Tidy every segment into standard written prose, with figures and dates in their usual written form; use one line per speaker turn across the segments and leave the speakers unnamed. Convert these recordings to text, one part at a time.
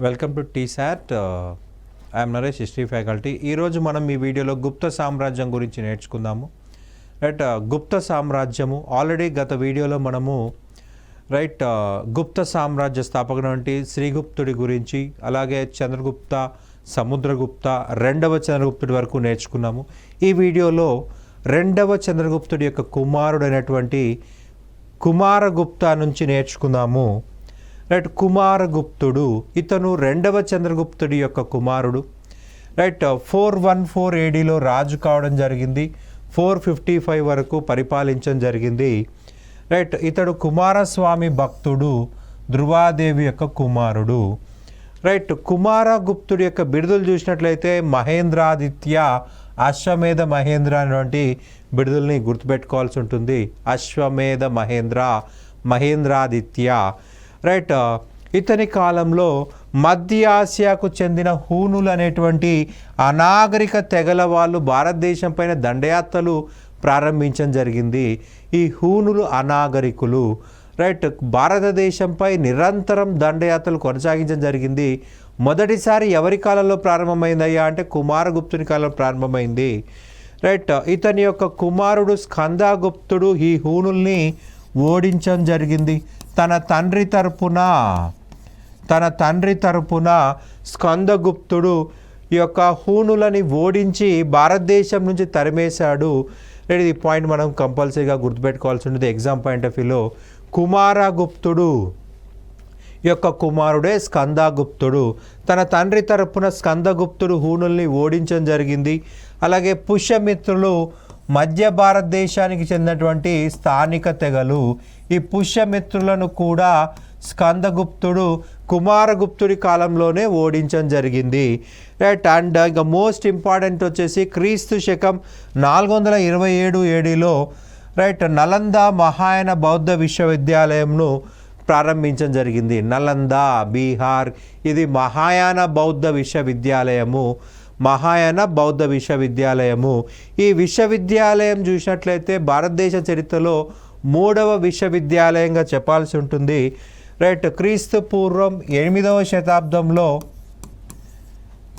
Welcome to T-SAT. I'm Naresh, history faculty. ఈరోజు మనం ఈ వీడియోలో గుప్త సామ్రాజ్యం గురించి నేర్చుకుందాము. గుప్త సామ్రాజ్యము ఆల్రెడీ గత వీడియోలో మనము గుప్త సామ్రాజ్య స్థాపకుడు వంటి శ్రీగుప్తుడి గురించి, అలాగే చంద్రగుప్త, సముద్రగుప్త, రెండవ చంద్రగుప్తుడి వరకు నేర్చుకున్నాము. ఈ వీడియోలో రెండవ చంద్రగుప్తుడి యొక్క కుమారుడైనటువంటి కుమారగుప్త నుంచి నేర్చుకుందాము. కుమారగుప్తుడు ఇతను రెండవ చంద్రగుప్తుడి యొక్క కుమారుడు. 414 ADలో రాజు కావడం జరిగింది. 455 వరకు పరిపాలించడం జరిగింది. ఇతడు కుమారస్వామి భక్తుడు, ధృవాదేవి యొక్క కుమారుడు. కుమారగుప్తుడి యొక్క బిరుదులు చూసినట్లయితే మహేంద్రాదిత్య, అశ్వమేధ మహేంద్ర అనేటువంటి బిరుదుల్ని గుర్తుపెట్టుకోవాల్సి ఉంటుంది. అశ్వమేధ మహేంద్ర, మహేంద్రాదిత్య. ఇతని కాలంలో మధ్య ఆసియాకు చెందిన హూనులు అనేటువంటి అనాగరిక తెగల వాళ్ళు భారతదేశం పైన దండయాత్రలు ప్రారంభించడం జరిగింది. ఈ హూనులు అనాగరికులు భారతదేశంపై నిరంతరం దండయాత్రలు కొనసాగించడం జరిగింది. మొదటిసారి ఎవరి కాలంలో ప్రారంభమైందయ్యా అంటే కుమారగుప్తుని కాలంలో ప్రారంభమైంది. ఇతని యొక్క కుమారుడు స్కందగుప్తుడు ఈ హూనుల్ని ఓడించడం జరిగింది. తన తండ్రి తరపున స్కందగుప్తుడు ఈ యొక్క హూనులని ఓడించి భారతదేశం నుంచి తరిమేశాడు. ఈ పాయింట్ మనం కంపల్సరీగా గుర్తుపెట్టుకోవాల్సి ఉంటుంది ఎగ్జామ్ పాయింట్ ఆఫ్ వ్యూలో. కుమారగుప్తుడు యొక్క కుమారుడే స్కందగుప్తుడు. తన తండ్రి తరపున స్కందగుప్తుడు హూనుల్ని ఓడించడం జరిగింది. అలాగే పుష్యమిత్రులు మధ్య భారతదేశానికి చెందినటువంటి స్థానిక తెగలు. ఈ పుష్యమిత్రులను కూడా స్కందగుప్తుడు కుమారగుప్తుడి కాలంలోనే ఓడించడం జరిగింది. అండ్ ఇంకా మోస్ట్ ఇంపార్టెంట్ వచ్చేసి క్రీస్తు శకం 427 ADలో నలంద మహాయాన బౌద్ధ విశ్వవిద్యాలయంను ప్రారంభించడం జరిగింది. నలంద, బీహార్. ఇది మహాయాన బౌద్ధ విశ్వవిద్యాలయము. ఈ విశ్వవిద్యాలయం చూసినట్లయితే భారతదేశ చరిత్రలో 3వ విశ్వవిద్యాలయంగా చెప్పాల్సి ఉంటుంది. క్రీస్తు పూర్వం 8వ శతాబ్దంలో,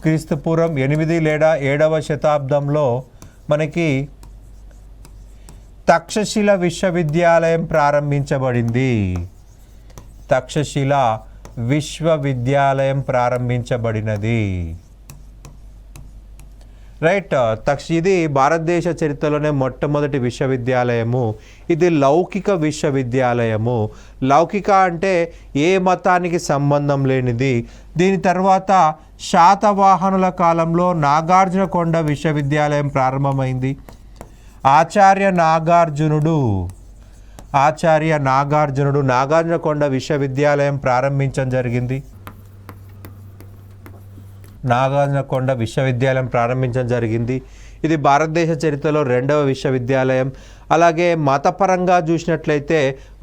క్రీస్తు పూర్వం 8 లేదా 7వ శతాబ్దంలో మనకి తక్షశిల విశ్వవిద్యాలయం ప్రారంభించబడింది. తక్షశిల విశ్వవిద్యాలయం ప్రారంభించబడినది. ఇది భారతదేశ చరిత్రలోనే మొట్టమొదటి విశ్వవిద్యాలయము. ఇది లౌకిక విశ్వవిద్యాలయము. లౌకిక అంటే ఏ మతానికి సంబంధం లేనిది. దీని తర్వాత శాతవాహనుల కాలంలో నాగార్జునకొండ విశ్వవిద్యాలయం ప్రారంభమైంది. ఆచార్య నాగార్జునుడు నాగార్జునకొండ విశ్వవిద్యాలయం ప్రారంభించడం జరిగింది. నాగార్జునకొండ విశ్వవిద్యాలయం ప్రారంభించడం జరిగింది. ఇది భారతదేశ చరిత్రలో 2వ విశ్వవిద్యాలయం. అలాగే మతపరంగా చూసినట్లయితే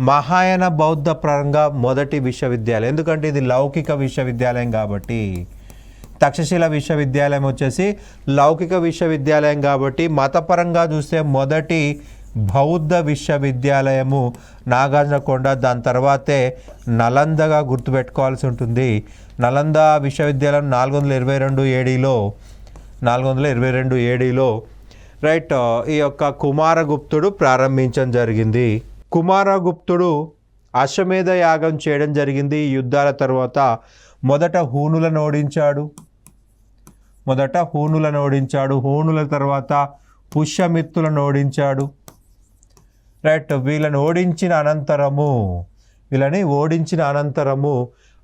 మహాయాన బౌద్ధ పరంగా మొదటి విశ్వవిద్యాలయం. ఎందుకంటే ఇది లౌకిక విశ్వవిద్యాలయం కాబట్టి. తక్షశిల విశ్వవిద్యాలయం వచ్చేసి లౌకిక విశ్వవిద్యాలయం కాబట్టి మతపరంగా చూస్తే మొదటి బౌద్ధ విశ్వవిద్యాలయము నాగార్జునకొండ. దాని తర్వాతే నలందగా గుర్తుపెట్టుకోవాల్సి ఉంటుంది. నలంద విశ్వవిద్యాలయం 422 ADలో ఈ యొక్క కుమారగుప్తుడు ప్రారంభించడం జరిగింది. కుమారగుప్తుడు అశ్వమేధ యాగం చేయడం జరిగింది. ఈ యుద్ధాల తర్వాత మొదట హూనులను ఓడించాడు. తర్వాత పుష్యమిత్రులను ఓడించాడు. వీళ్ళని ఓడించిన అనంతరము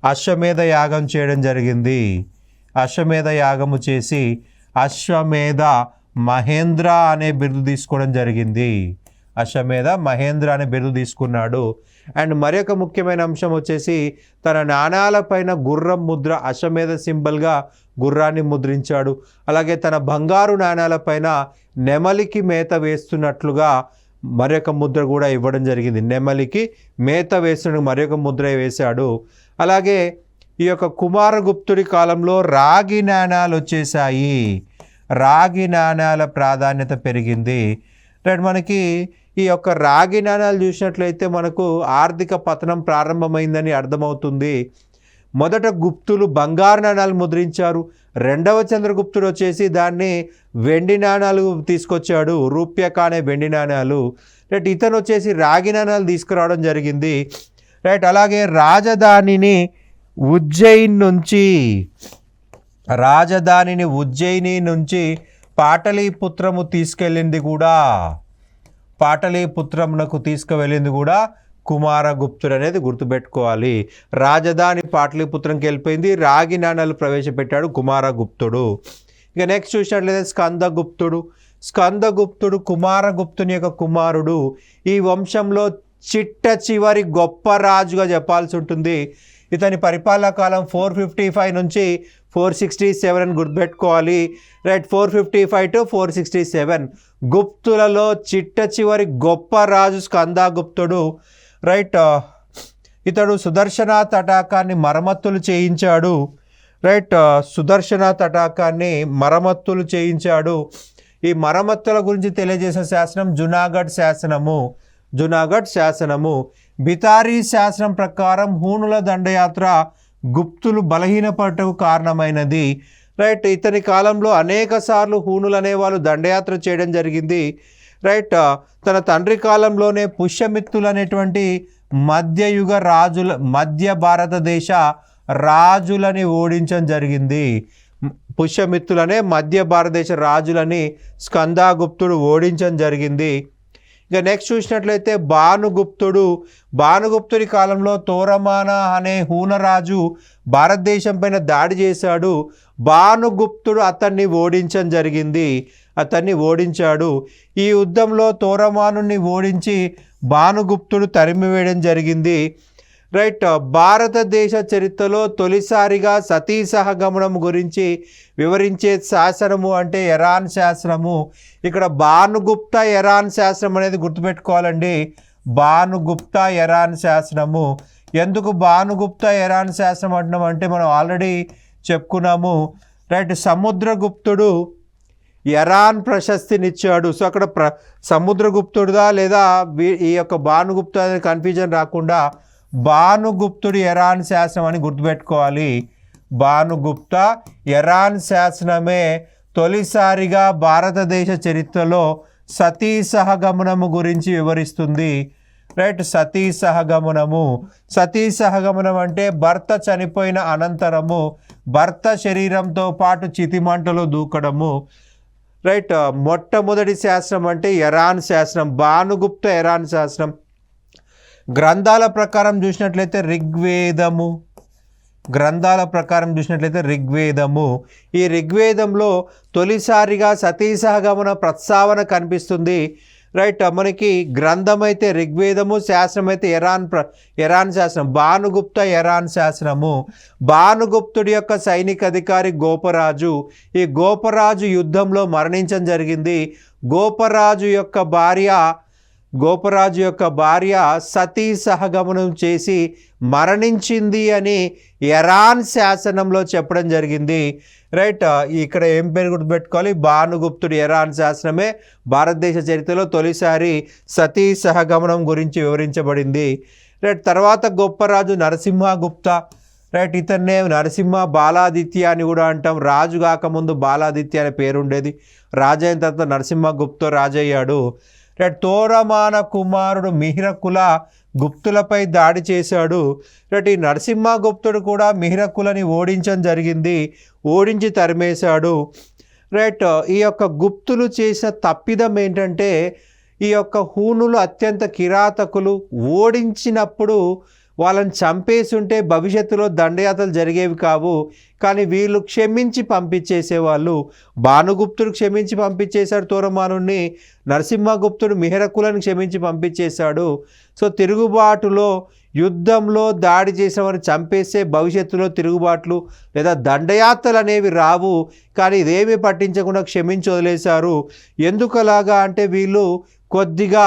అశ్వమేధ యాగం చేయడం జరిగింది. అశ్వమేధ యాగము చేసి అశ్వమేధ మహేంద్ర అనే బిరుదు తీసుకోవడం జరిగింది. అశ్వమేధ మహేంద్ర అనే బిరుదు తీసుకున్నాడు. అండ్ మరొక ముఖ్యమైన అంశం వచ్చేసి తన నాణాలపైన గుర్రం ముద్ర, అశ్వమేధ సింబల్గా గుర్రాన్ని ముద్రించాడు. అలాగే తన బంగారు నాణాలపైన నెమలికి మేత వేస్తున్నట్లుగా మరొక ముద్ర కూడా ఇవ్వడం జరిగింది. నెమలికి మేత వేస్తున్న మరొక ముద్ర వేశాడు. అలాగే ఈ యొక్క కుమారగుప్తుడి కాలంలో రాగి నాణాలు వచ్చేసాయి. రాగి నాణాల ప్రాధాన్యత పెరిగింది. మనకి ఈ యొక్క రాగి నాణాలు చూసినట్లయితే మనకు ఆర్థిక పతనం ప్రారంభమైందని అర్థమవుతుంది. మొదట గుప్తులు బంగారు నాణాలు ముద్రించారు. రెండవ చంద్రగుప్తుడు వచ్చేసి దాన్ని వెండి నాణాలు తీసుకొచ్చాడు, రూప్యక అనే వెండి నాణాలు. రైట్, ఇతను వచ్చేసి రాగి నాణాలు తీసుకురావడం జరిగింది. రైట్, అలాగే రాజధానిని ఉజ్జయిని నుంచి పాటలీపుత్రము తీసుకెళ్ళింది కూడా, పాటలీపుత్రమునకు తీసుకువెళ్ళింది కూడా కుమారగుప్తుడు అనేది గుర్తుపెట్టుకోవాలి. రాజధాని పాటలీపుత్రంకి వెళ్ళిపోయింది, రాగి నాణాలు ప్రవేశపెట్టాడు కుమారగుప్తుడు. ఇక నెక్స్ట్ చూసినట్లయితే స్కందగుప్తుడు కుమారగుప్తుని యొక్క కుమారుడు. ఈ వంశంలో చిట్ట చివరి గొప్ప రాజుగా చెప్పాల్సి ఉంటుంది. ఇతని పరిపాలనా కాలం 455 నుంచి 467 అని గుర్తుపెట్టుకోవాలి. Right, 455 to 467. గుప్తులలో చిట్ట చివరి గొప్ప రాజు స్కందగుప్తుడు. రైట్, ఇతడు సుదర్శన తటాకాన్ని మరమ్మతులు చేయించాడు. రైట్, సుదర్శన తటాకాన్ని మరమ్మతులు చేయించాడు. ఈ మరమ్మతుల గురించి తెలియజేసే శాసనం జునాగఢ్ శాసనము. బితారీ శాసనం ప్రకారం హూణుల దండయాత్ర గుప్తులు బలహీనపడటకు కారణమైనది. రైట్, ఇతని కాలంలో అనేక సార్లు హూణులు అనేవాళ్ళు దండయాత్ర చేయడం జరిగింది. రైట్, తన తండ్రి కాలంలోనే పుష్యమిత్తులు అనేటువంటి మధ్య భారతదేశ రాజులని ఓడించడం జరిగింది. పుష్యమిత్తులనే మధ్య భారతదేశ రాజులని స్కందగుప్తుడు ఓడించడం జరిగింది. ఇక నెక్స్ట్ చూసినట్లయితే భానుగుప్తుడి కాలంలో తోరమాన అనే హూణరాజు భారతదేశం పైన దాడి చేశాడు. భానుగుప్తుడు అతన్ని ఓడించాడు. ఈ యుద్ధంలో తోరమానుని ఓడించి భానుగుప్తుడు తరిమివేయడం జరిగింది. రైట్, భారతదేశ చరిత్రలో తొలిసారిగా సతీ సహగమనం గురించి వివరించే శాసనము అంటే ఎరాన్ శాసనము. ఇక్కడ భానుగుప్త ఎరాన్ శాసనం అనేది గుర్తుపెట్టుకోవాలండి. భానుగుప్త ఎరాన్ శాసనము. ఎందుకు భానుగుప్త ఎరాన్ శాసనం అంటున్నాం అంటే మనం ఆల్రెడీ చెప్పుకున్నాము. రైట్, సముద్రగుప్తుడు ఎరాన్ ప్రశస్తినిచ్చాడు. సో అక్కడ సముద్రగుప్తుడుదా లేదా ఈ యొక్క భానుగుప్త అనే కన్ఫ్యూజన్ రాకుండా భానుగుప్తుడు ఎరాన్ శాసనం అని గుర్తుపెట్టుకోవాలి. భానుగుప్త ఎరాన్ శాసనమే తొలిసారిగా భారతదేశ చరిత్రలో సతీ సహగమనము గురించి వివరిస్తుంది. రైట్, సతీ సహగమనం అంటే భర్త చనిపోయిన అనంతరము భర్త శరీరంతో పాటు చితిమంటలో దూకడము. రైట్, మొట్టమొదటి శాసనం అంటే ఎరాన్ శాసనం, భానుగుప్త ఎరాన్ శాసనం. గ్రంథాల ప్రకారం చూసినట్లయితే ఋగ్వేదము. ఈ ఋగ్వేదంలో తొలిసారిగా సతీ సహగమన ప్రస్తావన కనిపిస్తుంది. రైట్, మనకి గ్రంథం అయితే ఋగ్వేదము, శాసనం అయితే ఎరాన్ శాసనం, భానుగుప్త ఎరాన్ శాసనము. భానుగుప్తుడి యొక్క సైనిక అధికారి గోపరాజు. ఈ గోపరాజు యుద్ధంలో మరణించడం జరిగింది. గోపరాజు యొక్క భార్య సతీ సహగమనం చేసి మరణించింది అని ఎరాన్ శాసనంలో చెప్పడం జరిగింది. రైట్, ఇక్కడ ఏం పేరు గుర్తుపెట్టుకోవాలి, భానుగుప్తుడు ఎరాన్ శాసనమే భారతదేశ చరిత్రలో తొలిసారి సతీ సహగమనం గురించి వివరించబడింది. రైట్, తర్వాత గొప్ప రాజు నరసింహగుప్త. రైట్, ఇతన్నే నరసింహ బాలాదిత్య అని కూడా అంటాం. రాజు కాకముందు బాలాదిత్య అనే పేరు ఉండేది. రాజు అయిన తర్వాత నరసింహగుప్త రాజయ్యాడు. రైట్, తోరమాన కుమారుడు మిహిరకుల గుప్తులపై దాడి చేశాడు. రైట్, ఈ నరసింహగుప్తుడు కూడా మిహిరకులని ఓడించడం జరిగింది, ఓడించి తరిమేశాడు. రైట్, ఈ యొక్క గుప్తులు చేసిన తప్పిదం ఏంటంటే ఈ యొక్క హూణులు అత్యంత కిరాతకులు. ఓడించినప్పుడు వాళ్ళని చంపేసి ఉంటే భవిష్యత్తులో దండయాత్రలు జరిగేవి కావు. కానీ వీళ్ళు క్షమించి పంపించేసేవాళ్ళు. భానుగుప్తుడు క్షమించి పంపించేశాడు తోరమానుని, నరసింహగుప్తుడు మిహిరకులను క్షమించి పంపించేశాడు. సో తిరుగుబాటులో యుద్ధంలో దాడి చేసిన వారిని చంపేసే భవిష్యత్తులో తిరుగుబాట్లు లేదా దండయాత్రలు అనేవి రావు. కానీ ఇదేమీ పట్టించకుండా క్షమించి వదిలేశారు. ఎందుకలాగా అంటే వీళ్ళు కొద్దిగా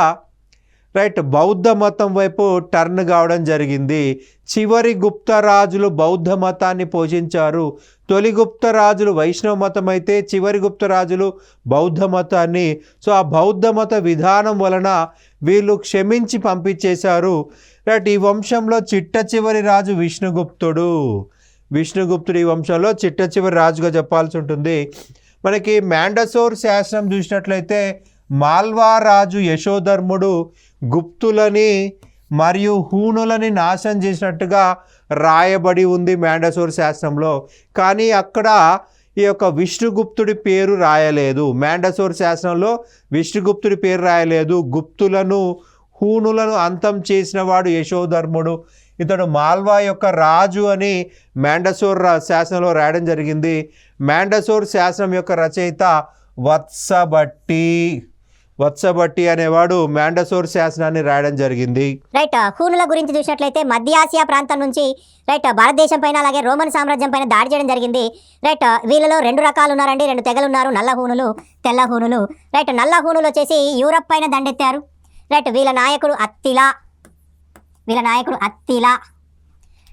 రైట్ బౌద్ధ మతం వైపు టర్న్ కావడం జరిగింది. చివరి గుప్త రాజులు బౌద్ధ మతాన్ని పోషించారు. తొలి గుప్త రాజులు వైష్ణవ మతం అయితే చివరి గుప్త రాజులు బౌద్ధ మతాన్ని. సో ఆ బౌద్ధ మత విధానం వలన వీళ్ళు క్షమించి పంపించేశారు. రైట్, ఈ వంశంలో చిట్ట చివరి రాజు విష్ణుగుప్తుడు. విష్ణుగుప్తుడి వంశంలో చిట్ట చివరి రాజుగా చెప్పాల్సి ఉంటుంది. మనకి మ్యాండసోర్ శాసనం చూసినట్లయితే మాల్వా రాజు యశోధర్ముడు గుప్తులని మరియు హూణులని నాశనం చేసినట్టుగా రాయబడి ఉంది మ్యాండసోర్ శాసనంలో. కానీ అక్కడ ఈ యొక్క విష్ణుగుప్తుడి పేరు రాయలేదు. మ్యాండసోర్ శాసనంలో విష్ణుగుప్తుడి పేరు రాయలేదు. గుప్తులను హూణులను అంతం చేసిన వాడు యశోధర్ముడు. ఇతడు మాల్వా యొక్క రాజు అని మ్యాండసోర్ శాసనంలో రాయడం జరిగింది. మ్యాండసోర్ శాసనం యొక్క రచయిత వత్సబట్టి అనేవాడు మ్యాండసోర్ శాసనాన్ని రాయడం జరిగింది.
రైట్. హూనుల గురించి చూసినట్లయితే మధ్య ఆసియా ప్రాంతం నుంచి రైట్ భారతదేశం పైన అలాగే రోమన్ సామ్రాజ్యం పైన దాడి చేయడం జరిగింది. రైట్. వీళ్ళలో 2 రకాలు ఉన్నారండి, 2 తెగలు ఉన్నారు, నల్ల హూనులు, తెల్ల హూనులు. రైట్. నల్ల హూనులు వచ్చేసి యూరప్ పైన దండెత్తారు. రైట్. వీళ్ళ నాయకుడు అత్తిలా.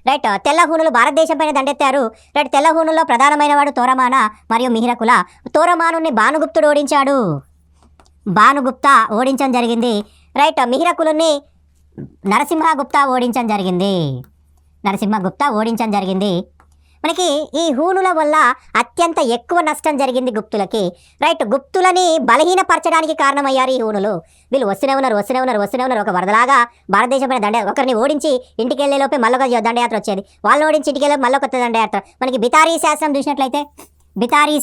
రైట్. తెల్ల హూనులు భారతదేశం పైన దండెత్తారు. రైట్. తెల్ల హూనుల్లో ప్రధానమైన వాడు తోరమాన మరియు మిహిరకుల. తోరమానుని భానుగుప్తుడు ఓడించాడు. ఓడించడం జరిగింది. రైట్. మిహిరకులని నరసింహగుప్త ఓడించడం జరిగింది. మనకి ఈ హూనుల వల్ల అత్యంత ఎక్కువ నష్టం జరిగింది గుప్తులకి. రైట్. గుప్తులని బలహీనపరచడానికి కారణమయ్యారు ఈ హూనులు. వీళ్ళు వస్తూనే ఉన్నారు ఒక వరదలాగా భారతదేశం పైన ఒకరిని ఓడించి ఇంటికి వెళ్ళే లోపే మళ్ళొక దండయాత్ర వచ్చేది. వాళ్ళని ఓడించి ఇంటికి వెళ్ళే మళ్ళొక దండయాత్ర. మనకి బితారీ శాసనం చూసినట్లయితే బితారీ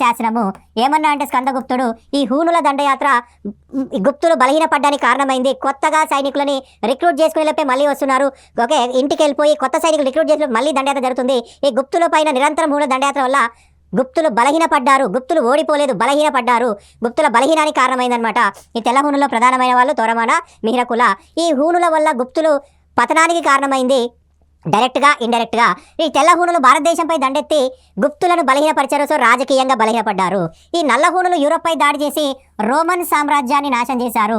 శాసనము ఏమన్నా అంటే స్కందగుప్తుడు ఈ హూనుల దండయాత్ర గుప్తులు బలహీనపడ్డానికి కారణమైంది. కొత్తగా సైనికులని రిక్రూట్ చేసుకునేలోపే మళ్ళీ వస్తున్నారు. ఓకే, ఇంటికి వెళ్ళిపోయి కొత్త సైనికులు రిక్రూట్ చేసిన మళ్ళీ దండయాత్ర జరుగుతుంది. ఈ గుప్తుల పైన నిరంతరం హూనుల దండయాత్ర వల్ల గుప్తులు బలహీనపడ్డారు. గుప్తులు ఓడిపోలేదు, బలహీనపడ్డారు. గుప్తుల బలహీనానికి కారణమైందనమాట. ఈ తెల్ల హూనుల్లో ప్రధానమైన వాళ్ళు తోరమాన, మిహిరకుల. ఈ హూనుల వల్ల గుప్తులు పతనానికి కారణమైంది. డైరెక్ట్గా ఇండైరెక్ట్గా ఈ తెల్ల హూనులు భారతదేశంపై దండెత్తి గుప్తులను బలహీనపరిచారు. సో రాజకీయంగా బలహీనపడ్డారు. ఈ నల్ల హూనులు యూరప్పై దాడి చేసి రోమన్ సామ్రాజ్యాన్ని నాశనం చేశారు.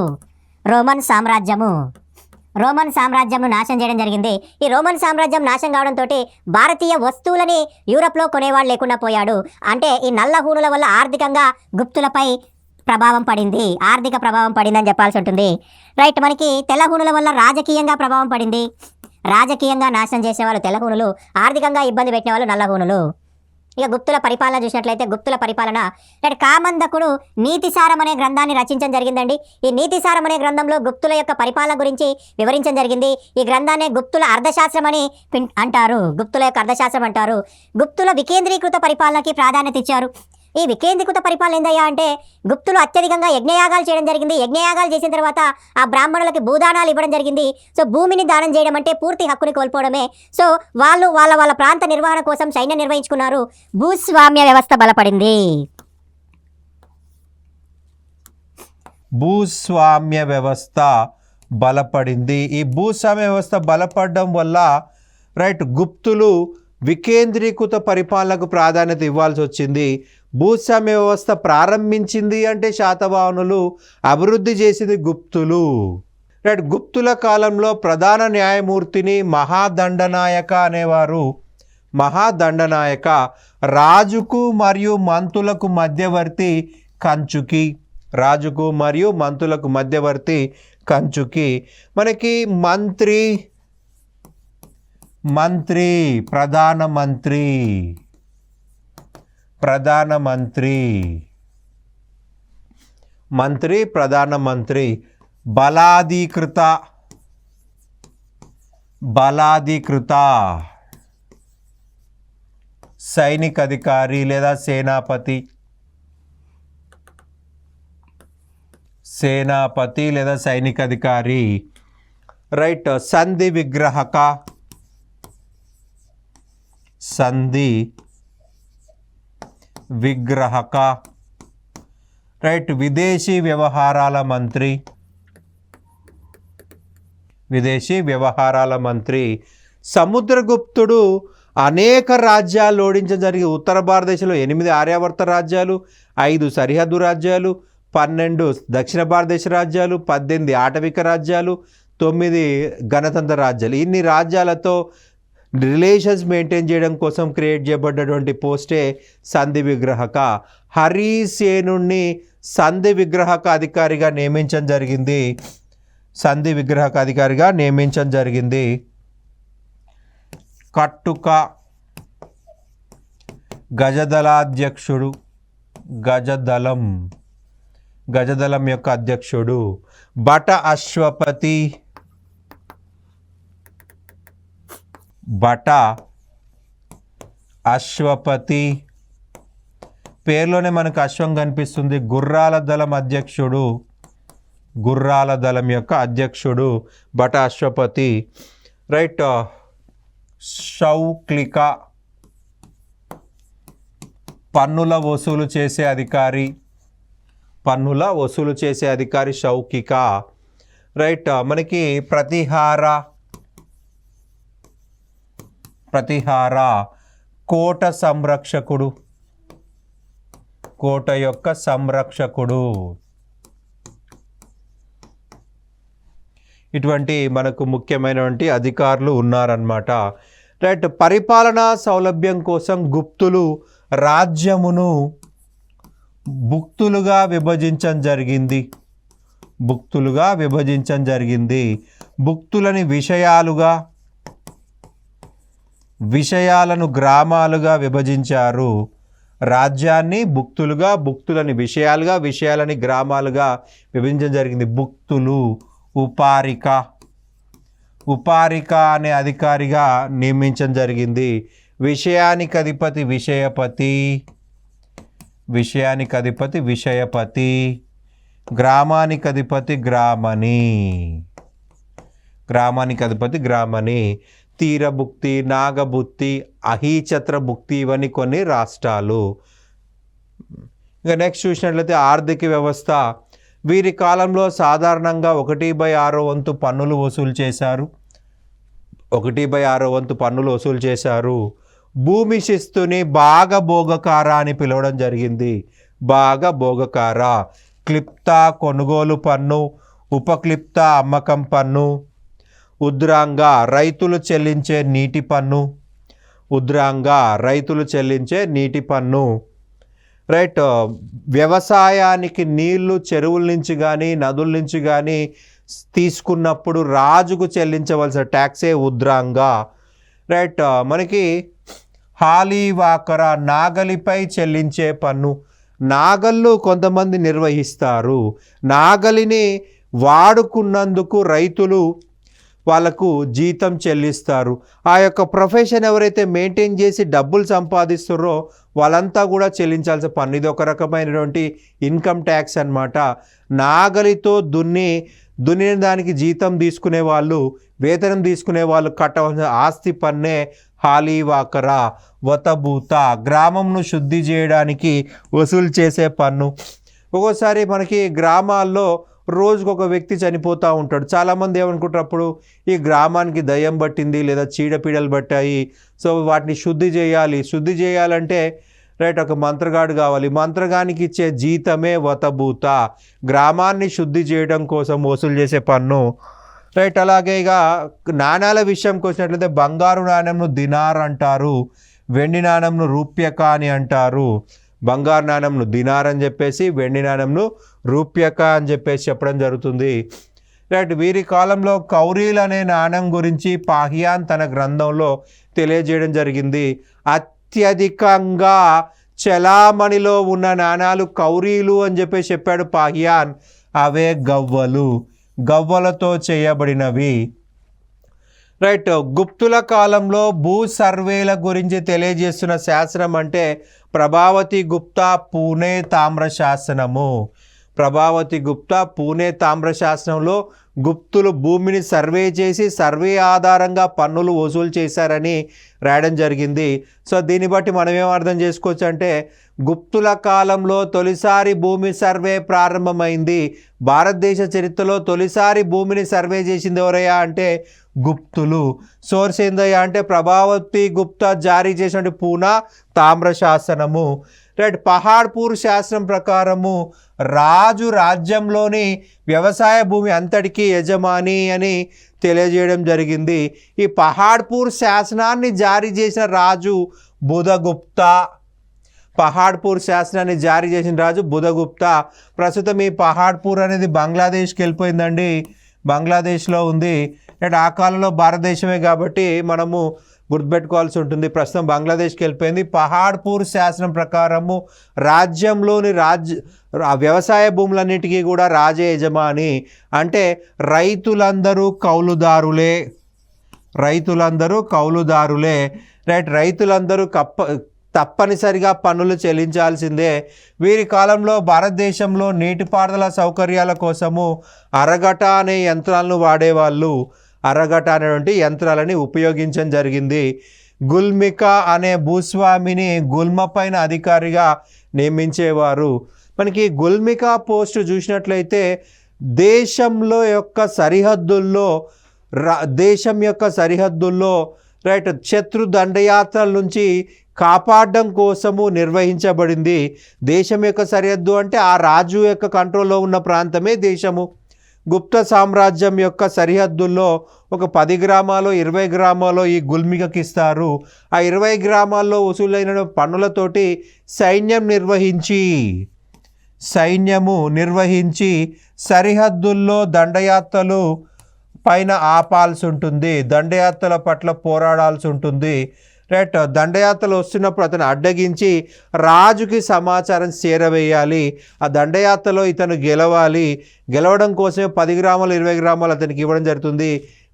రోమన్ సామ్రాజ్యం నాశనం చేయడం జరిగింది. ఈ రోమన్ సామ్రాజ్యం నాశనం కావడంతో భారతీయ వస్తువులని యూరప్లో కొనేవాళ్ళు లేకుండా పోయాడు. అంటే ఈ నల్ల హూనుల వల్ల ఆర్థికంగా గుప్తులపై ఆర్థిక ప్రభావం పడిందని చెప్పాల్సి ఉంటుంది. రైట్. మనకి తెల్ల హూనుల వల్ల రాజకీయంగా ప్రభావం పడింది. రాజకీయంగా నాశనం చేసేవాళ్ళు తెల్ల హూనులు, ఆర్థికంగా ఇబ్బంది పెట్టిన వాళ్ళు నల్ల హూనులు. ఇక గుప్తుల పరిపాలన చూసినట్లయితే గుప్తుల పరిపాలన కామందకుడు నీతిసారం అనే గ్రంథాన్ని రచించడం జరిగిందండి. ఈ నీతిసారం అనే గ్రంథంలో గుప్తుల యొక్క పరిపాలన గురించి వివరించడం జరిగింది. ఈ గ్రంథాన్ని గుప్తుల అర్థశాస్త్రం అని అంటారు. గుప్తుల వికేంద్రీకృత పరిపాలనకి ప్రాధాన్యత ఇచ్చారు. ఈ వికేంద్రీకృత పరిపాలన ఏందయ్యా అంటే గుప్తులు అత్యధికంగా యజ్ఞయాగాలు చేయడం జరిగింది. యజ్ఞయాగాలు చేసిన తర్వాత ఆ బ్రాహ్మణులకి భూదానాలు ఇవ్వడం జరిగింది. సో భూమిని దానం చేయడం అంటే పూర్తి హక్కుని కోల్పోవడమే. సో వాళ్ళు వాళ్ళ ప్రాంత నిర్వహణ కోసం సైన్యం నిర్వహించుకున్నారు. భూస్వామ్య వ్యవస్థ బలపడింది.
ఈ భూస్వామ్య వ్యవస్థ బలపడడం వల్ల రైట్ గుప్తులు వికేంద్రీకృత పరిపాలనకు ప్రాధాన్యత ఇవ్వాల్సి వచ్చింది. భూస్వామ్య వ్యవస్థ ప్రారంభించింది అంటే శాతవాహనులు, అభివృద్ధి చేసింది గుప్తులు. రైట్. గుప్తుల కాలంలో ప్రధాన న్యాయమూర్తిని మహాదండనాయక అనేవారు. మహాదండనాయక రాజుకు మరియు మంత్రులకు మధ్యవర్తి కంచుకి. మనకి ప్రధానమంత్రి బలాధికృత సైనికాధికారి లేదా సేనాపతి లేదా సైనికాధికారి. రైట్. సంధి విగ్రహక. రైట్. విదేశీ వ్యవహారాల మంత్రి. సముద్రగుప్తుడు అనేక రాజ్యాలు ఓడించడం జరిగింది. ఉత్తర భారతదేశంలో 8 ఆర్యావర్త రాజ్యాలు, 5 సరిహద్దు రాజ్యాలు, 12 దక్షిణ భారతదేశ రాజ్యాలు, 18 ఆటవిక రాజ్యాలు, 9 గణతంత్ర రాజ్యాలు. ఇన్ని రాజ్యాలతో రిలేషన్స్ మెయింటైన్ చేయడం కోసం క్రియేట్ చేయబడ్డటువంటి పోస్టే సంధి విగ్రహక. హరిసేనుణ్ణి సంధి విగ్రహక అధికారిగా నియమించడం జరిగింది. కట్టుక గజదళాధ్యక్షుడు, గజదళం యొక్క అధ్యక్షుడు. బట అశ్వపతి, పేరులోనే మనకు అశ్వం కనిపిస్తుంది. గుర్రాల దళం అధ్యక్షుడు, గుర్రాల దళం యొక్క అధ్యక్షుడు బట అశ్వపతి. రైట్. శౌక్లిక, పన్నుల వసూలు చేసే అధికారి, శౌకిక. రైట్. మనకి ప్రతిహార కోట సంరక్షకుడు, కోట యొక్క సంరక్షకుడు. ఇటువంటి మనకు ముఖ్యమైనటువంటి అధికారులు ఉన్నారన్నమాట. రైట్. పరిపాలనా సౌలభ్యం కోసం గుప్తులు రాజ్యమును భుక్తులుగా విభజించడం జరిగింది. భుక్తులని విషయాలను గ్రామాలుగా విభజించారు. రాజ్యాన్ని భుక్తులని విషయాలని గ్రామాలుగా విభజించడం జరిగింది. భుక్తులు. ఉపారిక అనే అధికారిగా నియమించడం జరిగింది. విషయానికి అధిపతి విషయపతి, గ్రామానికి అధిపతి గ్రామణి. తీరభుక్తి, నాగభుక్తి, అహీచత్ర భుక్తి ఇవన్నీ కొన్ని రాష్ట్రాలు. ఇంకా నెక్స్ట్ చూసినట్లయితే ఆర్థిక వ్యవస్థ. వీరి కాలంలో సాధారణంగా 1/6 వంతు పన్నులు వసూలు చేశారు. భూమి శిస్తుని భాగభోగకార అని పిలవడం జరిగింది. భాగభోగకార. క్లిప్త కొనుగోలు పన్ను, ఉపక్లిప్త అమ్మకం పన్ను, ఉద్రాంగ రైతులు చెల్లించే నీటి పన్ను. రైట్. వ్యవసాయానికి నీళ్లు చెరువుల నుంచి కానీ నదుల నుంచి కానీ తీసుకున్నప్పుడు రాజుకు చెల్లించవలసిన ట్యాక్సే ఉద్రాంగ. రైట్. మనకి హాలీవాకర నాగలిపై చెల్లించే పన్ను. నాగళ్ళు కొంతమంది నిర్వహిస్తారు. నాగలిని వాడుకున్నందుకు రైతులు వాళ్ళకు జీతం చెల్లిస్తారు. ఆ యొక్క ప్రొఫెషన్ ఎవరైతే మెయింటైన్ చేసి డబ్బులు సంపాదిస్తారో వాళ్ళంతా కూడా చెల్లించాల్సిన పన్ను. ఇది ఒక రకమైనటువంటి ఇన్కమ్ ట్యాక్స్ అన్నమాట. నాగలితో దున్నిన దానికి జీతం తీసుకునే వాళ్ళు, వేతనం తీసుకునే వాళ్ళు కట్టవలసిన ఆస్తి పన్నే హాలీవాకర. వతభూత గ్రామంను శుద్ధి చేయడానికి వసూలు చేసే పన్ను. ఒక్కోసారి మనకి గ్రామాల్లో రోజుకొక వ్యక్తి చనిపోతూ ఉంటాడు. చాలామంది ఏమనుకుంటారు, అప్పుడు ఈ గ్రామానికి దయ్యం పట్టింది లేదా చీడపీడలు పట్టాయి, సో వాటిని శుద్ధి చేయాలంటే రైట్ ఒక మంత్రగాడు కావాలి. మంత్రగానికి ఇచ్చే జీతమే వతభూత. గ్రామాన్ని శుద్ధి చేయడం కోసం వసూలు చేసే పన్ను. రైట్. అలాగే ఇక నాణ్యాల విషయంకి వచ్చినట్లయితే బంగారు నాణ్యంను దినార్ అంటారు, వెండి నాణ్యంను రూప్యక అని అంటారు. బంగారు నాణ్యంను దినార్ అని చెప్పేసి, వెండి నాణ్యంను రూప్యక అని చెప్పేసి చెప్పడం జరుగుతుంది. రైట్. వీరి కాలంలో కౌరీలు అనే నాణ్యం గురించి పాహియాన్ తన గ్రంథంలో తెలియజేయడం జరిగింది. అత్యధికంగా చలామణిలో ఉన్న నాణాలు కౌరీలు అని చెప్పేసి చెప్పాడు పాహియాన్. అవే గవ్వలతో చేయబడినవి. రైట్. గుప్తుల కాలంలో భూ సర్వేల గురించి తెలియజేస్తున్న శాసనం అంటే ప్రభావతి గుప్తా పూణే తామ్రశాసనము. తామ్రశాసనంలో గుప్తులు భూమిని సర్వే చేసి సర్వే ఆధారంగా పన్నులు వసూలు చేశారని రాయడం జరిగింది. సో దీన్ని బట్టి మనం ఏం అర్థం చేసుకోవచ్చు అంటే గుప్తుల కాలంలో తొలిసారి భూమి సర్వే ప్రారంభమైంది. భారతదేశ చరిత్రలో తొలిసారి భూమిని సర్వే చేసింది ఎవరయ్యా అంటే గుప్తులు. సోర్స్ ఏందయ్యా అంటే ప్రభావతి గుప్తా జారీ చేసిన పూనా తామ్రశాసనము. రైట్. పహాడ్పూర్ శాసనం ప్రకారము రాజు రాజ్యంలోని వ్యవసాయ భూమి అంతటికీ యజమాని అని తెలియజేయడం జరిగింది. ఈ పహాడ్పూర్ శాసనాన్ని జారీ చేసిన రాజు బుధగుప్త. ప్రస్తుతం ఈ పహాడ్పూర్ అనేది బంగ్లాదేశ్కి వెళ్ళిపోయిందండి. బంగ్లాదేశ్లో ఉంది. అండ్ ఆ కాలంలో భారతదేశమే కాబట్టి మనము గుర్తుపెట్టుకోవాల్సి ఉంటుంది. ప్రస్తుతం బంగ్లాదేశ్కి వెళ్ళిపోయింది. పహాడ్పూర్ శాసనం ప్రకారము రాజ్యంలోని వ్యవసాయ భూములన్నిటికీ కూడా రాజే యజమాని. అంటే రైతులందరూ కౌలుదారులే. రైట్, రైతులందరూ తప్పనిసరిగా పన్నులు చెల్లించాల్సిందే. వీరి కాలంలో భారతదేశంలో నీటిపారుదల సౌకర్యాల కోసము అరగట అనే యంత్రాలను వాడేవాళ్ళు. అరగట అనేటువంటి యంత్రాలని ఉపయోగించడం జరిగింది. గుల్మికా అనే భూస్వామిని గుల్మ పైన అధికారిగా నియమించేవారు. మనకి గుల్మికా పోస్టు చూసినట్లయితే దేశం యొక్క సరిహద్దుల్లో రైట్ శత్రు దండయాత్రల నుంచి కాపాడడం కోసము నిర్వహించబడింది. దేశం యొక్క సరిహద్దు అంటే ఆ రాజు యొక్క కంట్రోల్లో ఉన్న ప్రాంతమే దేశము. గుప్త సామ్రాజ్యం యొక్క సరిహద్దుల్లో ఒక 10 గ్రామాలు 20 గ్రామాలు ఈ గుల్మికకి ఇస్తారు. ఆ 20 గ్రామాల్లో వసూలైన పన్నులతోటి సైన్యము నిర్వహించి సరిహద్దుల్లో దండయాత్రలు పైన ఆపాల్సి ఉంటుంది. దండయాత్రల పట్ల పోరాడాల్సి ఉంటుంది. రైట్, దండయాత్రలు వస్తున్నప్పుడు అతను అడ్డగించి రాజుకి సమాచారం చేరవేయాలి. ఆ దండయాత్రలో ఇతను గెలవడం కోసమే 10 గ్రామాలు 20 గ్రామాలు అతనికి ఇవ్వడం జరుగుతుంది.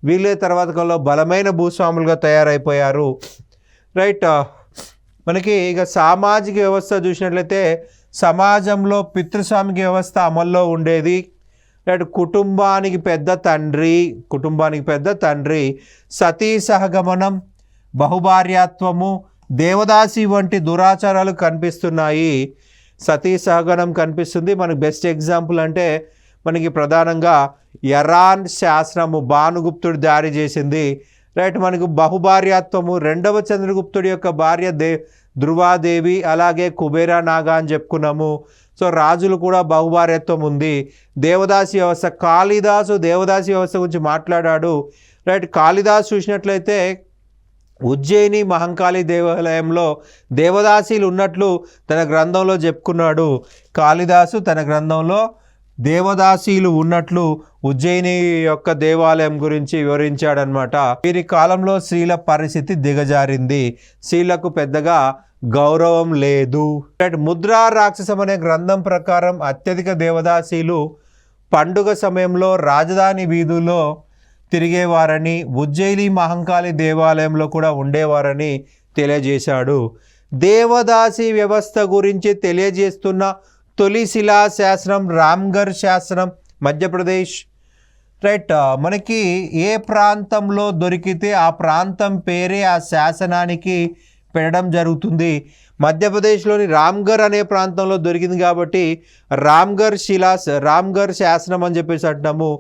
వీళ్ళే తర్వాత కాలంలో బలమైన భూస్వాములుగా తయారైపోయారు. రైట్, మనకి ఇక సామాజిక వ్యవస్థ చూసినట్లయితే సమాజంలో పితృస్వామిక వ్యవస్థ అమల్లో ఉండేది. రైట్, కుటుంబానికి పెద్ద తండ్రి, సతీ సహగమనం, బహుభార్యాత్వము, దేవదాసి వంటి దురాచారాలు కనిపిస్తున్నాయి. సతీ సహగమనం కనిపిస్తుంది. మనకు బెస్ట్ ఎగ్జాంపుల్ అంటే మనకి ప్రధానంగా ఎరాన్ శాసనము భానుగుప్తుడు జారీ చేసింది. రైట్, మనకు బహుభార్యాత్వము రెండవ చంద్రగుప్తుడి యొక్క భార్య ధృవాదేవి, అలాగే కుబేరా నాగా అని చెప్పుకున్నాము. సో రాజులు కూడా బహుభార్యత్వం ఉంది. దేవదాసి వ్యవస్థ, కాళిదాసు దేవదాసి వ్యవస్థ గురించి మాట్లాడాడు. రైట్, కాళిదాసు చూసినట్లయితే ఉజ్జయిని మహంకాళి దేవాలయంలో దేవదాసీలు ఉన్నట్లు తన గ్రంథంలో చెప్పుకున్నాడు. కాళిదాసు తన గ్రంథంలో దేవదాసీలు ఉన్నట్లు ఉజ్జయిని యొక్క దేవాలయం గురించి వివరించాడనమాట. వీరి కాలంలో స్త్రీల పరిస్థితి దిగజారింది. స్త్రీలకు పెద్దగా గౌరవం లేదు. ముద్రా రాక్షసం అనే గ్రంథం ప్రకారం అత్యధిక దేవదాసీలు పండుగ సమయంలో రాజధాని వీధుల్లో తిరిగేవారని, ఉజ్జయిని మహంకాళి దేవాలయంలో కూడా ఉండేవారని తెలియజేశాడు. దేవదాసి వ్యవస్థ గురించి తెలియజేస్తున్న తొలి శిలా శాసనం రామ్గర్ శాసనం, మధ్యప్రదేశ్. రైట్, మనకి ఏ ప్రాంతంలో దొరికితే ఆ ప్రాంతం పేరే ఆ శాసనానికి పెట్టడం జరుగుతుంది. మధ్యప్రదేశ్లోని రామ్గర్ అనే ప్రాంతంలో దొరికింది కాబట్టి రామ్గర్ శాసనం అని చెప్పేసి అంటున్నాము.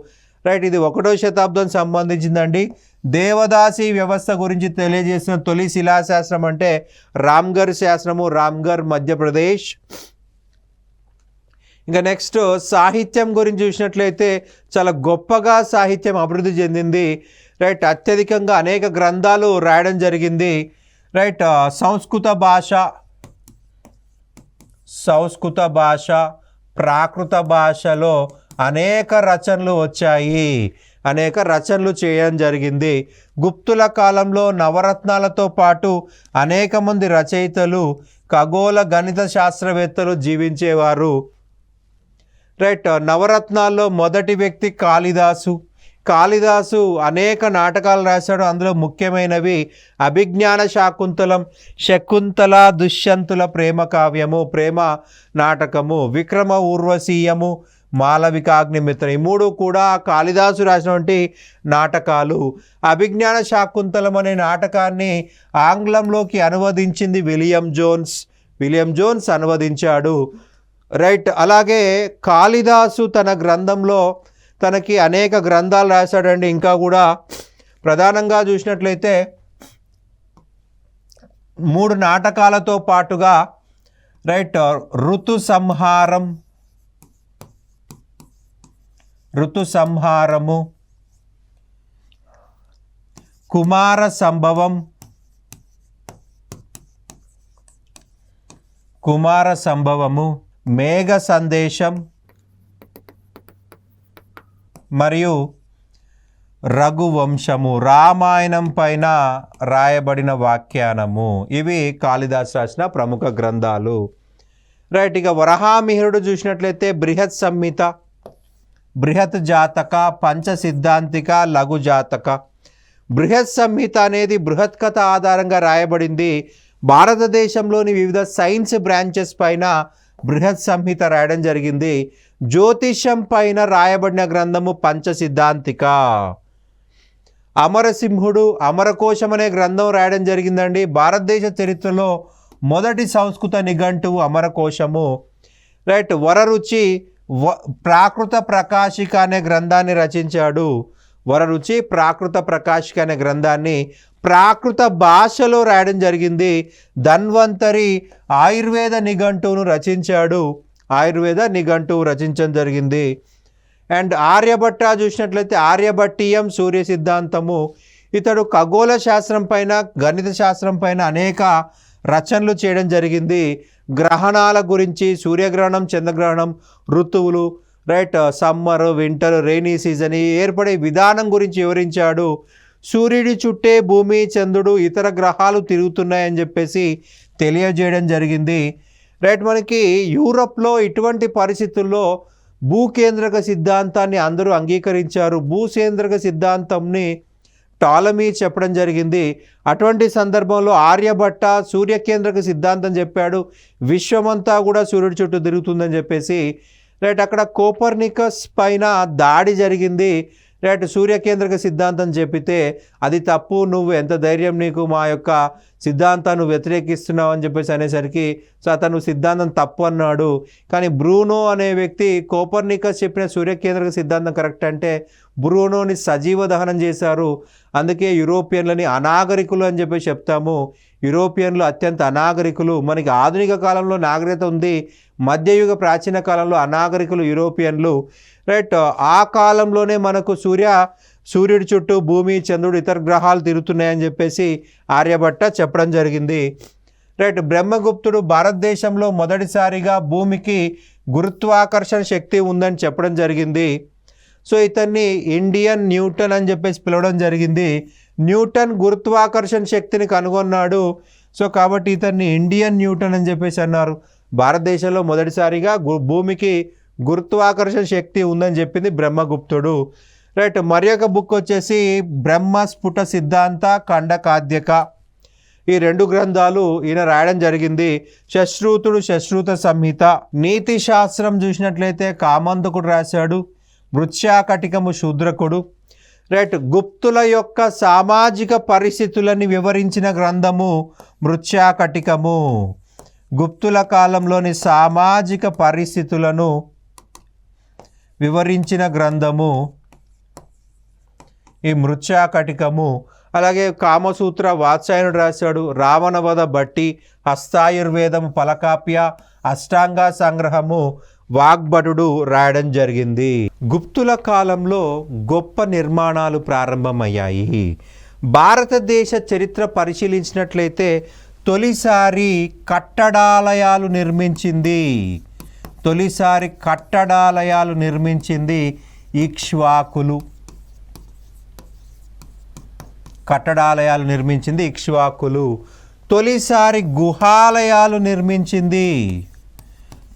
రైట్, ఇది 1వ శతాబ్దం సంబంధించిందండి. దేవదాసి వ్యవస్థ గురించి తెలియజేసిన తొలి శిలాశాస్త్రం అంటే రామ్గర్ శాసనము, రామ్గర్, మధ్యప్రదేశ్. ఇంకా నెక్స్ట్ సాహిత్యం గురించి చూసినట్లయితే చాలా గొప్పగా సాహిత్యం అభివృద్ధి చెందింది. రైట్, అత్యధికంగా అనేక గ్రంథాలు రాయడం జరిగింది. రైట్, సంస్కృత భాష ప్రాకృత భాషలో అనేక రచనలు వచ్చాయి. అనేక రచనలు చేయడం జరిగింది. గుప్తుల కాలంలో నవరత్నాలతో పాటు అనేక మంది రచయితలు, ఖగోళ గణిత శాస్త్రవేత్తలు జీవించేవారు. రైట్, నవరత్నాల్లో మొదటి వ్యక్తి కాళిదాసు అనేక నాటకాలు రాశాడు. అందులో ముఖ్యమైనవి అభిజ్ఞాన శాకుంతలం, శకుంతల దుష్యంతుల ప్రేమ కావ్యము, ప్రేమ నాటకము, విక్రమ ఊర్వశీయము, మాలవికాగ్నిమిత్రం. ఈ 3 కూడా కాళిదాసు రాసినటువంటి నాటకాలు. అభిజ్ఞాన శాకుంతలం అనే నాటకాన్ని ఆంగ్లంలోకి అనువదించింది విలియం జోన్స్ అనువదించాడు. రైట్, అలాగే కాళిదాసు తన గ్రంథంలో తనకి అనేక గ్రంథాలు రాశాడండి. ఇంకా కూడా ప్రధానంగా చూసినట్లయితే 3 నాటకాలతో పాటుగా రైట్ ఋతు సంహారము, కుమార సంభవము, మేఘ సందేశం మరియు రఘువంశము, రామాయణం పైన రాయబడిన వ్యాఖ్యానము. ఇవి కాళిదాసు రాసిన ప్రముఖ గ్రంథాలు. రైట్. ఇక వరాహమిహిరుడు చూసినట్లయితే బృహత్ సంహిత, బృహత్ జాతక, పంచ సిద్ధాంతిక, లఘు జాతక. బృహత్ సంహిత అనేది బృహత్ కథ ఆధారంగా రాయబడింది. భారతదేశంలోని వివిధ సైన్స్ బ్రాంచెస్ పైన బృహత్ సంహిత రాయడం జరిగింది. జ్యోతిష్యం పైన రాయబడిన గ్రంథము పంచ సిద్ధాంతిక. అమరసింహుడు అమరకోశం అనే గ్రంథం రాయడం జరిగిందండి. భారతదేశ చరిత్రలో మొదటి సంస్కృత నిఘంటువు అమరకోశము. రైట్. వరరుచి ప్రాకృత ప్రకాశిక అనే గ్రంథాన్ని రచించాడు. వరరుచి ప్రాకృత ప్రకాశిక అనే గ్రంథాన్ని ప్రాకృత భాషలో రాయడం జరిగింది. ధన్వంతరి ఆయుర్వేద నిఘంటువును రచించాడు. ఆయుర్వేద నిఘంటువు రచించడం జరిగింది. అండ్ ఆర్యభట్ట చూసినట్లయితే ఆర్యభట్టీయం సూర్య సిద్ధాంతము. ఇతడు ఖగోళ శాస్త్రం పైన, గణిత శాస్త్రం పైన అనేక రచనలు చేయడం జరిగింది. గ్రహణాల గురించి, సూర్యగ్రహణం, చంద్రగ్రహణం, ఋతువులు, right, summer, winter, rainy season ఏర్పడే విధానం గురించి వివరించాడు. సూర్యుడి చుట్టే భూమి, చంద్రుడు, ఇతర గ్రహాలు తిరుగుతున్నాయని చెప్పేసి తెలియజేయడం జరిగింది. రైట్. మనకి యూరప్లో ఇటువంటి పరిస్థితుల్లో భూకేంద్రక సిద్ధాంతాన్ని అందరూ అంగీకరించారు. భూకేంద్రక సిద్ధాంతంని టాలమీ చెప్పడం జరిగింది. అటువంటి సందర్భంలో ఆర్యభట్ట సూర్యకేంద్రక సిద్ధాంతం చెప్పాడు. విశ్వమంతా కూడా సూర్యుడి చుట్టూ తిరుగుతుందని చెప్పేసి. రైట్. అక్కడ కోపర్నికస్ పైన దాడి జరిగింది. రైట్. సూర్యకేంద్రక సిద్ధాంతం చెప్పితే అది తప్పు, నువ్వు ఎంత ధైర్యం నీకు మా యొక్క సిద్ధాంతాన్ని వ్యతిరేకిస్తున్నావు అని చెప్పేసి అనేసరికి సో అతను సిద్ధాంతం తప్పు అన్నాడు. కానీ బ్రూనో అనే వ్యక్తి కోపర్నికస్ చెప్పిన సూర్యకేంద్రక సిద్ధాంతం కరెక్ట్ అంటే బ్రూనోని సజీవ దహనం చేశారు. అందుకే యూరోపియన్లని అనాగరికులు అని చెప్పి చెప్తాము. యూరోపియన్లు అత్యంత అనాగరికులు. మనకి ఆధునిక కాలంలో నాగరికత ఉంది, మధ్యయుగ ప్రాచీన కాలంలో అనాగరికులు యూరోపియన్లు. రైట్. ఆ కాలంలోనే మనకు సూర్యుడి చుట్టూ భూమి, చంద్రుడు, ఇతర గ్రహాలు తిరుగుతున్నాయని చెప్పేసి ఆర్యభట్ట చెప్పడం జరిగింది. రైట్. బ్రహ్మగుప్తుడు భారతదేశంలో మొదటిసారిగా భూమికి గురుత్వాకర్షణ శక్తి ఉందని చెప్పడం జరిగింది. సో ఇతన్ని ఇండియన్ న్యూటన్ అని చెప్పేసి పిలవడం జరిగింది. న్యూటన్ గురుత్వాకర్షణ శక్తిని కనుగొన్నాడు. సో కాబట్టి ఇతన్ని ఇండియన్ న్యూటన్ అని చెప్పేసి అన్నారు. భారతదేశంలో మొదటిసారిగా భూమికి గురుత్వాకర్షణ శక్తి ఉందని చెప్పింది బ్రహ్మగుప్తుడు. రైట్. మరి ఒక బుక్ వచ్చేసి బ్రహ్మస్ఫుట సిద్ధాంత ఖండకాద్యక. ఈ రెండు గ్రంథాలు ఈయన రాయడం జరిగింది. శశ్రుతుడు శశ్రుత సంహిత. నీతి శాస్త్రం చూసినట్లయితే కామంతకుడు రాశాడు. మృత్యాకటికము శూద్రకుడు. రైట్. గుప్తుల యొక్క సామాజిక పరిస్థితులని వివరించిన గ్రంథము మృత్యాకటికము. గుప్తుల కాలంలోని సామాజిక పరిస్థితులను వివరించిన గ్రంథము ఈ మృత్యాకటికము. అలాగే కామసూత్ర వాత్సాయనుడు రాశాడు. రావణవధ భట్టి, హస్తాయుర్వేదము ఫలకాప్య, అష్టాంగ సంగ్రహము వాగ్భటుడు రాయడం జరిగింది. గుప్తుల కాలంలో గొప్ప నిర్మాణాలు ప్రారంభమయ్యాయి. భారతదేశ చరిత్ర పరిశీలించినట్లయితే తొలిసారి కట్టడాలయాలు నిర్మించింది. తొలిసారి కట్టడాలయాలు నిర్మించింది ఇక్ష్వాకులు. కట్టడాలయాలు నిర్మించింది ఇక్ష్వాకులు. తొలిసారి గుహాలయాలు నిర్మించింది.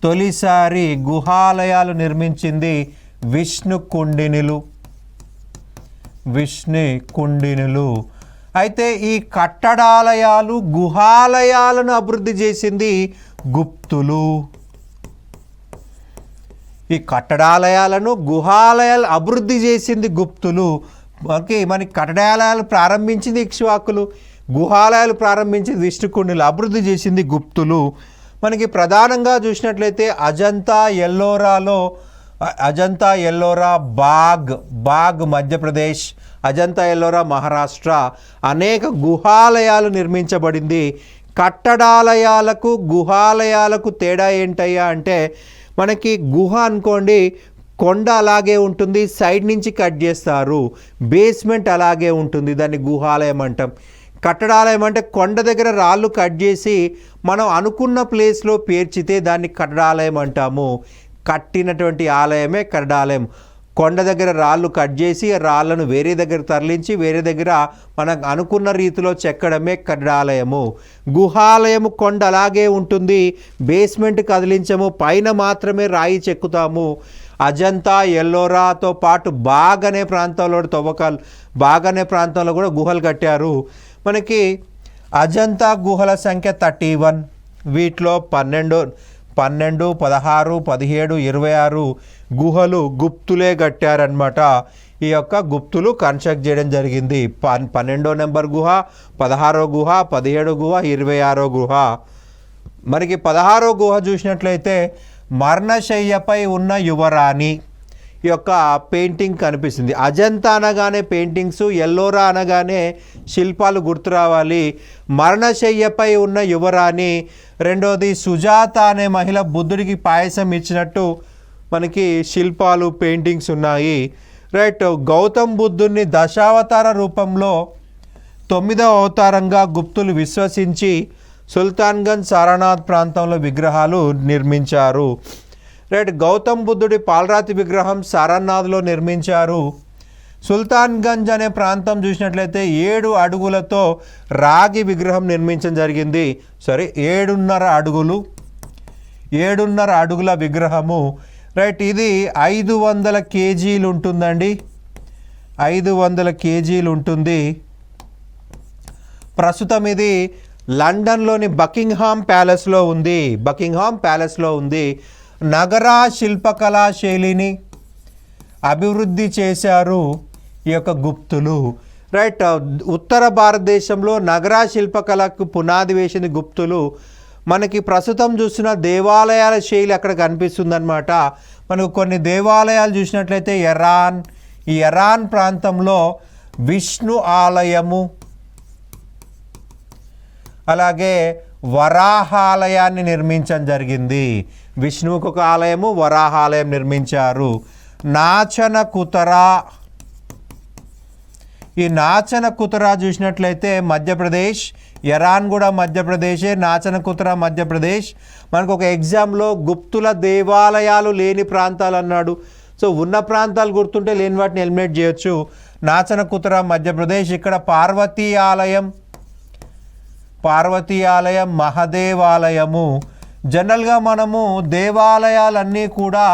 తొలిసారి గుహాలయాలు నిర్మించింది విష్ణు కుండినులు. విష్ణు కుండినులు. అయితే ఈ కట్టడాలయాలు గుహాలయాలను అభివృద్ధి చేసింది గుప్తులు. ఈ కట్టడాలయాలను గుహాలయాలు అభివృద్ధి చేసింది గుప్తులు. మనకి కట్టడాలయాలు ప్రారంభించింది ఇక్ష్వాకులు, గుహాలయాలు ప్రారంభించింది విష్ణుకుండినులు, అభివృద్ధి చేసింది గుప్తులు. మనకి ప్రధానంగా చూసినట్లయితే అజంతా ఎల్లోరా బాగ్ మధ్యప్రదేశ్, అజంతా ఎల్లోరా మహారాష్ట్ర అనేక గుహాలయాలు నిర్మించబడింది. కట్టడాలయాలకు గుహాలయాలకు తేడా ఏంటయ్యా అంటే మనకి గుహ అనుకోండి, కొండ అలాగే ఉంటుంది, సైడ్ నుంచి కట్ చేస్తారు. బేస్మెంట్ అలాగే ఉంటుంది, దాన్ని గుహాలయం అంటాం. కట్టడాలయం అంటే కొండ దగ్గర రాళ్ళు కట్ చేసి మనం అనుకున్న ప్లేస్లో పేర్చితే దాన్ని కట్టడాలయం అంటాము. కట్టినటువంటి ఆలయమే కట్టడాలయం. కొండ దగ్గర రాళ్ళు కట్ చేసి రాళ్ళను వేరే దగ్గర తరలించి వేరే దగ్గర మనకు అనుకున్న రీతిలో చెక్కడమే కట్టడాలయము. గుహాలయము కొండ అలాగే ఉంటుంది, బేస్మెంట్ కదిలించము, పైన మాత్రమే రాయి చెక్కుతాము. అజంతా ఎల్లోరాతో పాటు బాగానే ప్రాంతంలో కూడా గుహలు కట్టారు. మనకి అజంతా గుహల సంఖ్య 31, వీటిలో 12, 16, 17, 26 గుహలు గుప్తులే కట్టారనమాట. ఈ యొక్క గుప్తులు కన్స్ట్రక్ట్ చేయడం జరిగింది. 12వ నెంబర్ గుహ, 16వ గుహ, 17వ గుహ, 26వ గుహ. మనకి 16వ గుహ చూసినట్లయితే మరణశయ్యపై ఉన్న యువరాణి ఈ యొక్క పెయింటింగ్ కనిపిస్తుంది. అజంతా అనగానే పెయింటింగ్స్, ఎల్లోరా అనగానే శిల్పాలు గుర్తు రావాలి. మరణశయ్యపై ఉన్న యువరాణి. రెండోది సుజాత అనే మహిళ బుద్ధుడికి పాయసం ఇచ్చినట్టు మనకి శిల్పాలు పెయింటింగ్స్ ఉన్నాయి. రైట్. గౌతమ్ బుద్ధుడిని దశావతార రూపంలో 9వ అవతారంగా గుప్తులు విశ్వసించి సుల్తాన్గంజ్ సారనాథ్ ప్రాంతంలో విగ్రహాలు నిర్మించారు. రైట్. గౌతమ్ బుద్ధుడి పాలరాతి విగ్రహం సారనాథ్లో నిర్మించారు. సుల్తాన్గంజ్ అనే ప్రాంతం చూసినట్లయితే 7 అడుగులతో రాగి విగ్రహం నిర్మించడం జరిగింది. 7.5 అడుగుల విగ్రహము. రైట్. ఇది 500 కేజీలు ఉంటుందండి. 500 కేజీలు ఉంటుంది. ప్రస్తుతం ఇది లండన్లోని బకింగ్హామ్ ప్యాలెస్లో ఉంది. నగర శిల్పకళా శైలిని అభివృద్ధి చేశారు ఈ యొక్క గుప్తులు. రైట్. ఉత్తర భారతదేశంలో నగర శిల్పకళకు పునాది వేసింది గుప్తులు. మనకి ప్రస్తుతం చూసిన దేవాలయాల శైలి అక్కడ కనిపిస్తుందన్నమాట. మనకు కొన్ని దేవాలయాలు చూసినట్లయితే ఈ ఇరాన్ ప్రాంతంలో విష్ణు ఆలయము, అలాగే వరాహాలయాన్ని నిర్మించడం జరిగింది. విష్ణువుకు ఒక ఆలయము, వరాహాలయం నిర్మించారు. నాచన కుతరా, ఈ నాచన కుతరా చూసినట్లయితే మధ్యప్రదేశ్, ఇరాన్ కూడా మధ్యప్రదేశే, నాచన కుతరా మధ్యప్రదేశ్. మనకు ఒక ఎగ్జామ్లో గుప్తుల దేవాలయాలు లేని ప్రాంతాలు అన్నాడు. సో ఉన్న ప్రాంతాలు గుర్తుంటే లేని వాటిని ఎలిమినేట్ చేయొచ్చు. నాచన కుతరా మధ్యప్రదేశ్. ఇక్కడ పార్వతీ ఆలయం, మహదేవాలయము. జనరల్గా మనము దేవాలయాలన్నీ కూడా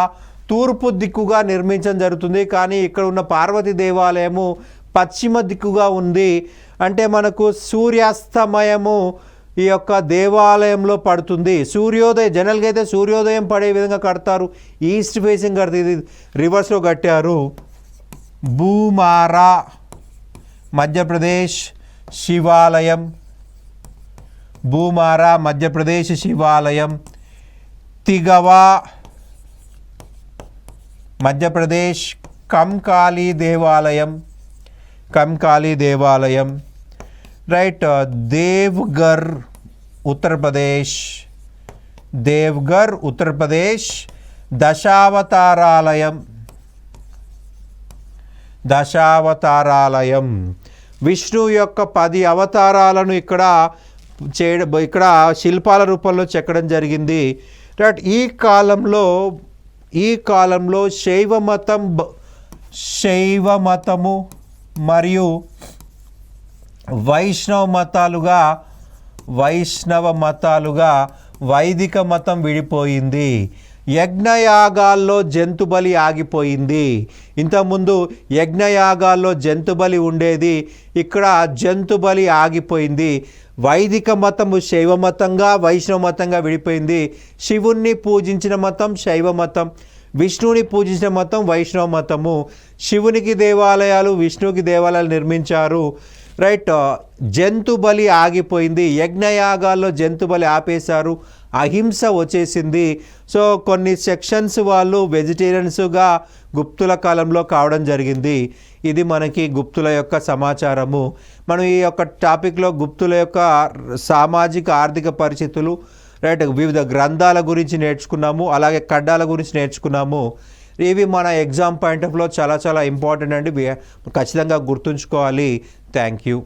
తూర్పు దిక్కుగా నిర్మించడం జరుగుతుంది, కానీ ఇక్కడ ఉన్న పార్వతీ దేవాలయము పశ్చిమ దిక్కుగా ఉంది. అంటే మనకు సూర్యాస్తమయము ఈ యొక్క దేవాలయంలో పడుతుంది. జనరల్గా అయితే సూర్యోదయం పడే విధంగా కడతారు, ఈస్ట్ ఫేసింగ్ కడతారు, ఇది రివర్స్లో కట్టారు. భూమారా మధ్యప్రదేశ్ శివాలయం, తిగవా మధ్యప్రదేశ్, కంకాళీ దేవాలయం. రైట్. దేవ్ఘర్ ఉత్తరప్రదేశ్, దశావతారాలయం. విష్ణు యొక్క 10 అవతారాలను ఇక్కడ శిల్పాల రూపంలో చెక్కడం జరిగింది. రైట్. ఈ కాలంలో శైవ మతము మరియు వైష్ణవ మతాలుగా వైదిక మతం విడిపోయింది. యజ్ఞయాగాల్లో జంతుబలి ఆగిపోయింది. ఇంతకుముందు యజ్ఞయాగాల్లో జంతుబలి ఉండేది, ఇక్కడ జంతుబలి ఆగిపోయింది. వైదిక మతము శైవ మతంగా, వైష్ణవ మతంగా విడిపోయింది. శివుణ్ణి పూజించిన మతం శైవ మతం, విష్ణువుని పూజించిన మతం వైష్ణవ మతము. శివునికి దేవాలయాలు, విష్ణువుకి దేవాలయాలు నిర్మించారు. రైట్. జంతుబలి ఆగిపోయింది, యజ్ఞయాగాల్లో జంతుబలి ఆపేశారు, అహింస వచ్చేసింది. సో కొన్ని సెక్షన్స్ వాళ్ళు వెజిటేరియన్స్గా గుప్తుల కాలంలో కావడం జరిగింది. ఇది మనకి గుప్తుల యొక్క సమాచారము. మనం ఈ యొక్క టాపిక్లో గుప్తుల యొక్క సామాజిక ఆర్థిక పరిస్థితులు, రైట్, వివిధ గ్రంథాల గురించి నేర్చుకున్నాము, అలాగే ఖడ్డాల గురించి నేర్చుకున్నాము. ఇవి మన ఎగ్జామ్ పాయింట్ ఆఫ్ లో చాలా చాలా ఇంపార్టెంట్ అండి, ఖచ్చితంగా గుర్తుంచుకోవాలి. Thank you.